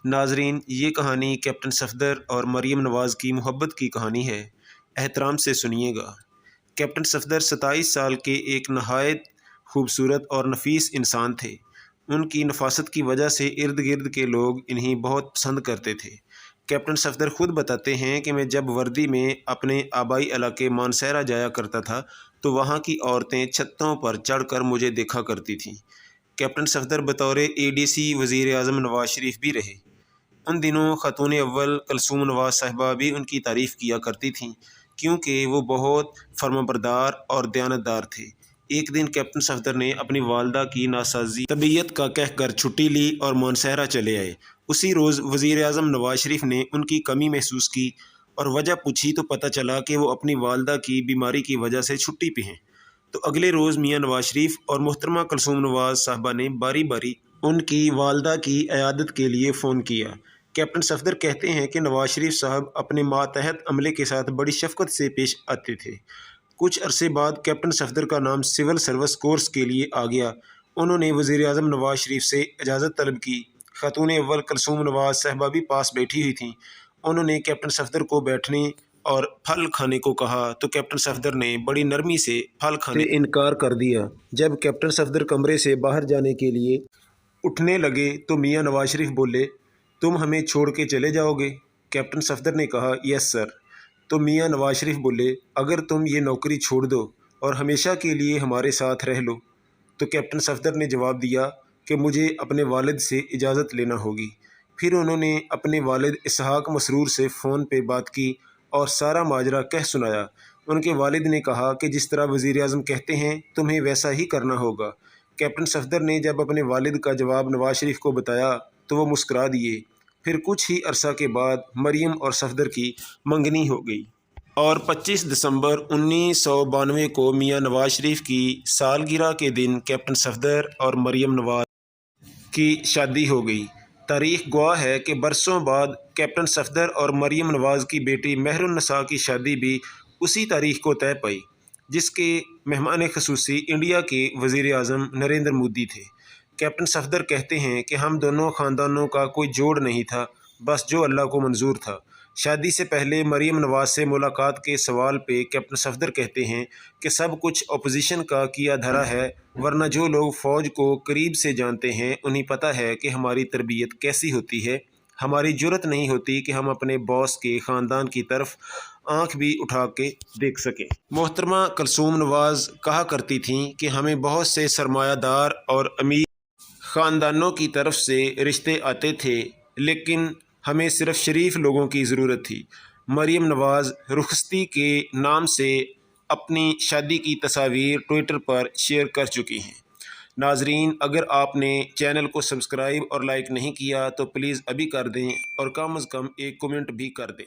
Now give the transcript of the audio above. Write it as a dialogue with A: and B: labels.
A: ناظرین، یہ کہانی کیپٹن صفدر اور مریم نواز کی محبت کی کہانی ہے۔ احترام سے سنیے گا۔ کیپٹن صفدر 27 سال کے ایک نہایت خوبصورت اور نفیس انسان تھے۔ ان کی نفاست کی وجہ سے ارد گرد کے لوگ انہیں بہت پسند کرتے تھے۔ کیپٹن صفدر خود بتاتے ہیں کہ میں جب وردی میں اپنے آبائی علاقے مانسہرہ جایا کرتا تھا تو وہاں کی عورتیں چھتوں پر چڑھ کر مجھے دیکھا کرتی تھیں۔ کیپٹن صفدر بطور ADC وزیر اعظم نواز شریف بھی رہے۔ ان دنوں خاتون اول کلثوم نواز صاحبہ بھی ان کی تعریف کیا کرتی تھیں کیونکہ وہ بہت فرمانبردار اور دیانتدار تھے۔ ایک دن کیپٹن صفدر نے اپنی والدہ کی ناسازی طبیعت کا کہہ کر چھٹی لی اور مانسہرہ چلے آئے۔ اسی روز وزیر اعظم نواز شریف نے ان کی کمی محسوس کی اور وجہ پوچھی تو پتہ چلا کہ وہ اپنی والدہ کی بیماری کی وجہ سے چھٹی پہ ہیں۔ تو اگلے روز میاں نواز شریف اور محترمہ کلثوم نواز صاحبہ نے باری باری ان کی والدہ کی عیادت کے لیے فون کیا۔ کیپٹن صفدر کہتے ہیں کہ نواز شریف صاحب اپنے ماتحت عملے کے ساتھ بڑی شفقت سے پیش آتے تھے۔ کچھ عرصے بعد کیپٹن صفدر کا نام سول سروس کورس کے لیے آ گیا۔ انہوں نے وزیر اعظم نواز شریف سے اجازت طلب کی۔ خاتون اول کلثوم نواز صاحبہ بھی پاس بیٹھی ہوئی تھیں۔ انہوں نے کیپٹن صفدر کو بیٹھنے اور پھل کھانے کو کہا تو کیپٹن صفدر نے بڑی نرمی سے پھل کھانے سے انکار کر دیا۔ جب کیپٹن صفدر کمرے سے باہر جانے کے لیے اٹھنے لگے تو میاں نواز شریف بولے، تم ہمیں چھوڑ کے چلے جاؤ گے؟ کیپٹن صفدر نے کہا، یس سر۔ تو میاں نواز شریف بولے، اگر تم یہ نوکری چھوڑ دو اور ہمیشہ کے لیے ہمارے ساتھ رہ لو تو کیپٹن صفدر نے جواب دیا کہ مجھے اپنے والد سے اجازت لینا ہوگی۔ پھر انہوں نے اپنے والد اسحاق مسرور سے فون پہ بات کی اور سارا ماجرا کہہ سنایا۔ ان کے والد نے کہا کہ جس طرح وزیر اعظم کہتے ہیں تمہیں ویسا ہی کرنا ہوگا۔ کیپٹن صفدر نے جب اپنے والد کا جواب نواز شریف کو بتایا تو وہ مسکرا دیے۔ پھر کچھ ہی عرصہ کے بعد مریم اور صفدر کی منگنی ہو گئی اور 25 دسمبر 1992 کو میاں نواز شریف کی سالگرہ کے دن کیپٹن صفدر اور مریم نواز کی شادی ہو گئی۔ تاریخ گواہ ہے کہ برسوں بعد کیپٹن صفدر اور مریم نواز کی بیٹی مہر النساء کی شادی بھی اسی تاریخ کو طے پائی، جس کے مہمان خصوصی انڈیا کے وزیر اعظم نریندر مودی تھے۔ کیپٹن صفدر کہتے ہیں کہ ہم دونوں خاندانوں کا کوئی جوڑ نہیں تھا، بس جو اللہ کو منظور تھا۔ شادی سے پہلے مریم نواز سے ملاقات کے سوال پہ کیپٹن صفدر کہتے ہیں کہ سب کچھ اپوزیشن کا کیا دھرا ہے، ورنہ جو لوگ فوج کو قریب سے جانتے ہیں انہیں پتہ ہے کہ ہماری تربیت کیسی ہوتی ہے۔ ہماری جرأت نہیں ہوتی کہ ہم اپنے باس کے خاندان کی طرف آنکھ بھی اٹھا کے دیکھ سکیں۔ محترمہ کلثوم نواز کہا کرتی تھیں کہ ہمیں بہت سے سرمایہ دار اور امیر خاندانوں کی طرف سے رشتے آتے تھے لیکن ہمیں صرف شریف لوگوں کی ضرورت تھی۔ مریم نواز رخصتی کے نام سے اپنی شادی کی تصاویر ٹویٹر پر شیئر کر چکی ہیں۔ ناظرین، اگر آپ نے چینل کو سبسکرائب اور لائک نہیں کیا تو پلیز ابھی کر دیں اور کم از کم ایک کمنٹ بھی کر دیں۔